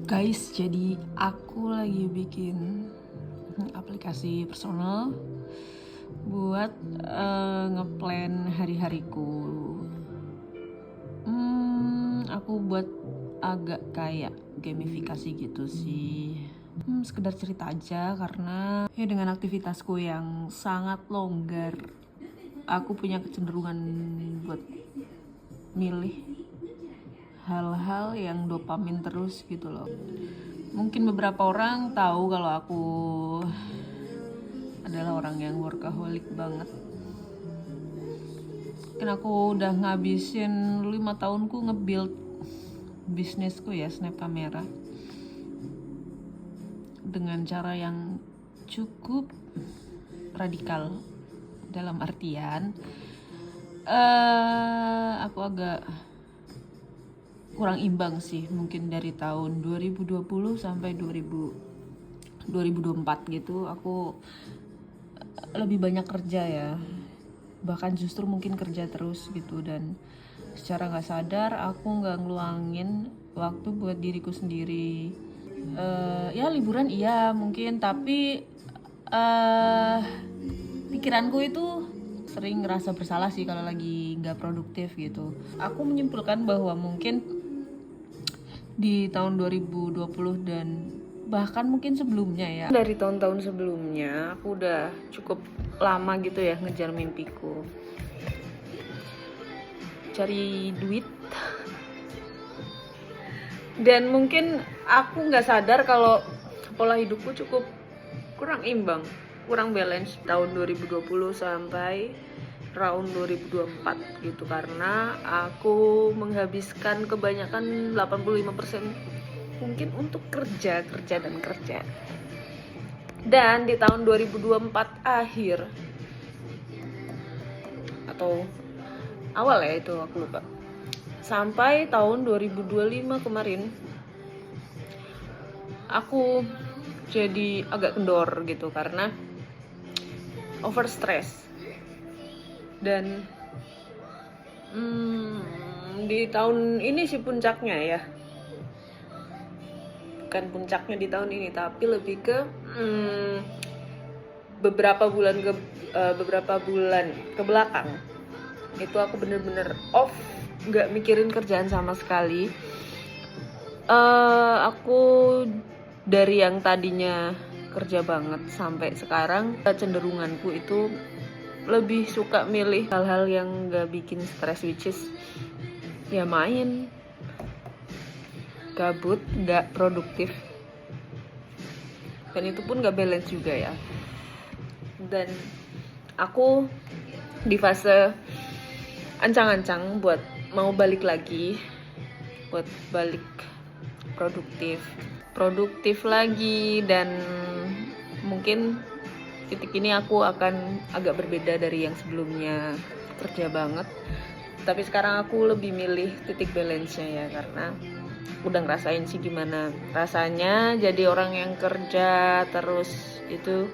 Guys, jadi aku lagi bikin aplikasi personal buat ngeplan hari-hariku. Aku buat agak kayak gamifikasi gitu sih. Sekedar cerita aja karena ya dengan aktivitasku yang sangat longgar, aku punya kecenderungan buat milih hal-hal yang dopamin terus gitu loh. Mungkin beberapa orang tahu kalau aku adalah orang yang workaholic banget. Mungkin aku udah ngabisin 5 tahunku nge-build bisnisku ya, snap kamera, dengan cara yang cukup radikal. Dalam artian aku agak kurang imbang sih, mungkin dari tahun 2020 sampai 2024 gitu aku lebih banyak kerja ya, bahkan justru mungkin kerja terus gitu, dan secara nggak sadar aku nggak ngeluangin waktu buat diriku sendiri. Ya liburan iya mungkin, tapi pikiranku itu sering ngerasa bersalah sih kalau lagi nggak produktif gitu. Aku menyimpulkan bahwa mungkin di tahun 2020 dan bahkan mungkin sebelumnya ya, dari tahun-tahun sebelumnya aku udah cukup lama gitu ya ngejar mimpiku, cari duit. Dan mungkin aku nggak sadar kalau pola hidupku cukup kurang imbang, kurang balance tahun 2020 sampai tahun 2024 gitu, karena aku menghabiskan kebanyakan 85% mungkin untuk kerja. Dan di tahun 2024 akhir atau awal ya, itu aku lupa, sampai tahun 2025 kemarin aku jadi agak kendor gitu karena over stress. Dan di tahun ini sih puncaknya ya, bukan puncaknya di tahun ini tapi lebih ke beberapa bulan ke belakang itu aku bener-bener off, nggak mikirin kerjaan sama sekali. Aku dari yang tadinya kerja banget sampai sekarang cenderunganku itu lebih suka milih hal-hal yang gak bikin stres, which is ya main, gabut, gak produktif, dan itu pun gak balance juga ya. Dan aku di fase ancang-ancang buat mau balik lagi, buat balik produktif lagi. Dan mungkin titik ini aku akan agak berbeda dari yang sebelumnya kerja banget, tapi sekarang aku lebih milih titik balance-nya ya, karena udah ngerasain sih gimana rasanya jadi orang yang kerja terus itu.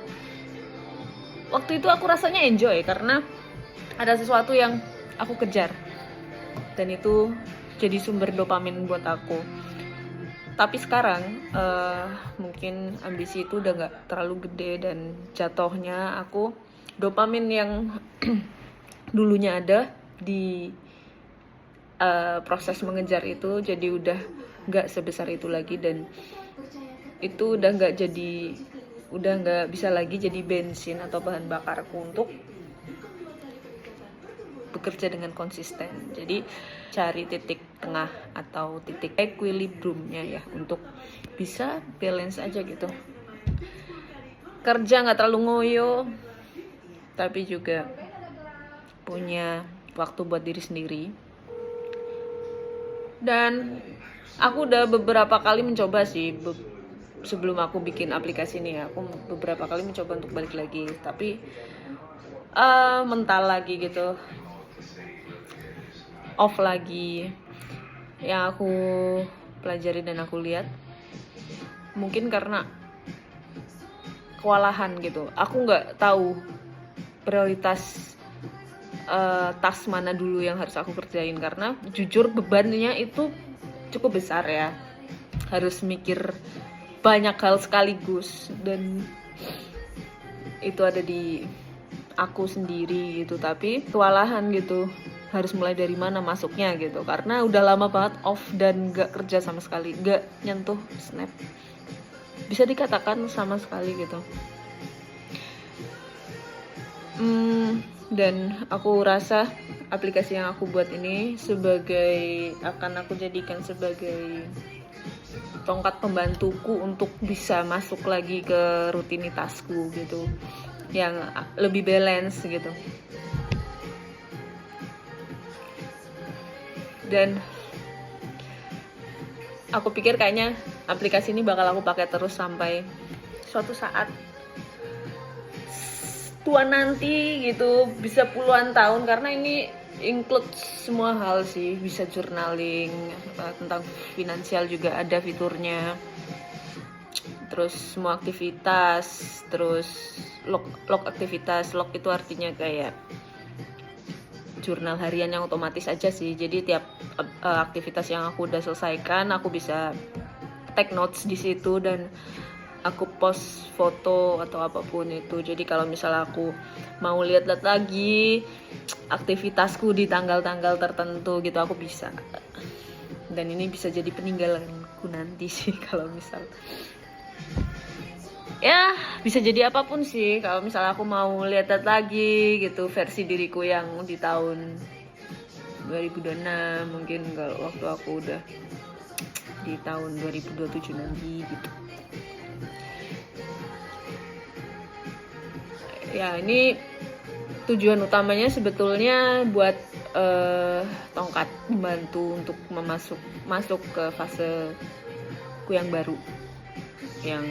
Waktu itu aku rasanya enjoy karena ada sesuatu yang aku kejar dan itu jadi sumber dopamin buat aku. Tapi sekarang mungkin ambisi itu udah gak terlalu gede dan jatuhnya aku dopamin yang dulunya ada di proses mengejar itu jadi udah gak sebesar itu lagi, dan itu udah gak bisa lagi jadi bensin atau bahan bakarku untuk bekerja dengan konsisten. Jadi cari titik tengah atau titik equilibriumnya ya, untuk bisa balance aja gitu. Kerja nggak terlalu ngoyo, tapi juga punya waktu buat diri sendiri. Dan aku udah beberapa kali mencoba sih, sebelum aku bikin aplikasi ini ya, aku beberapa kali mencoba untuk balik lagi, tapi mental lagi gitu, off lagi. Yang aku pelajari dan aku lihat, mungkin karena kewalahan gitu, aku nggak tahu prioritas task mana dulu yang harus aku kerjain, karena jujur bebannya itu cukup besar ya. harus mikir banyak hal sekaligus, dan itu ada di aku sendiri gitu. Tapi kewalahan gitu, harus mulai dari mana masuknya gitu, karena udah lama banget off dan gak kerja sama sekali, gak nyentuh Snap, bisa dikatakan sama sekali gitu. Dan aku rasa aplikasi yang aku buat ini akan aku jadikan sebagai tongkat pembantuku untuk bisa masuk lagi ke rutinitasku gitu, yang lebih balance gitu. Dan aku pikir kayaknya aplikasi ini bakal aku pakai terus sampai suatu saat tua nanti gitu, bisa puluhan tahun, karena ini include semua hal sih, bisa journaling, tentang finansial juga ada fiturnya, terus semua aktivitas, terus log aktivitas. Log itu artinya kayak jurnal harian yang otomatis aja sih, jadi tiap aktivitas yang aku udah selesaikan aku bisa take notes di situ, dan aku post foto atau apapun itu. Jadi kalau misalnya aku mau lihat lagi aktivitasku di tanggal-tanggal tertentu gitu, aku bisa. Dan ini bisa jadi peninggalanku nanti sih, kalau misal ya bisa jadi apapun sih. Kalau misalnya aku mau lihat lagi gitu versi diriku yang di tahun 2026, mungkin kalau waktu aku udah di tahun 2027 nanti gitu. Ya, ini tujuan utamanya sebetulnya buat tongkat membantu untuk masuk ke faseku yang baru, yang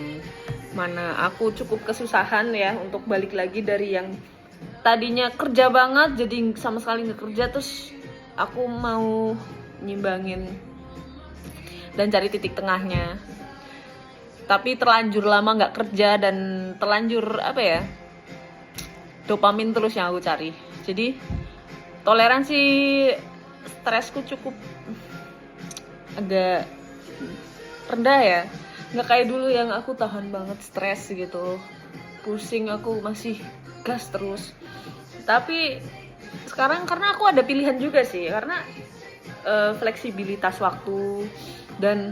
mana aku cukup kesusahan ya untuk balik lagi dari yang tadinya kerja banget jadi sama sekali nggak kerja, terus aku mau nyimbangin dan cari titik tengahnya, tapi terlanjur lama nggak kerja dan terlanjur dopamin terus yang aku cari. Jadi toleransi stresku cukup agak rendah ya, nggak kayak dulu yang aku tahan banget stres gitu, pusing aku masih gas terus. Tapi sekarang karena aku ada pilihan juga sih, karena fleksibilitas waktu, dan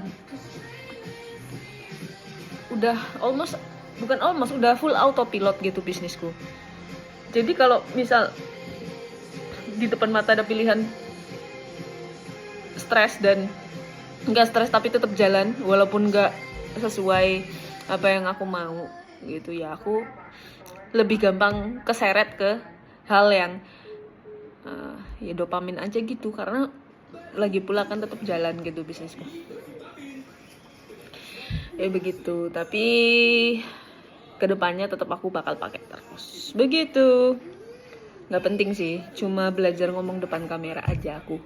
udah udah full autopilot gitu bisnisku. Jadi kalau misal di depan mata ada pilihan stres dan nggak stres tapi tetap jalan walaupun nggak sesuai apa yang aku mau gitu, ya aku lebih gampang keseret ke hal yang ya dopamin aja gitu, karena lagi pula kan tetap jalan gitu bisnisku. Ya begitu, tapi kedepannya tetap aku bakal pakai terus begitu. Nggak penting sih, cuma belajar ngomong depan kamera aja aku.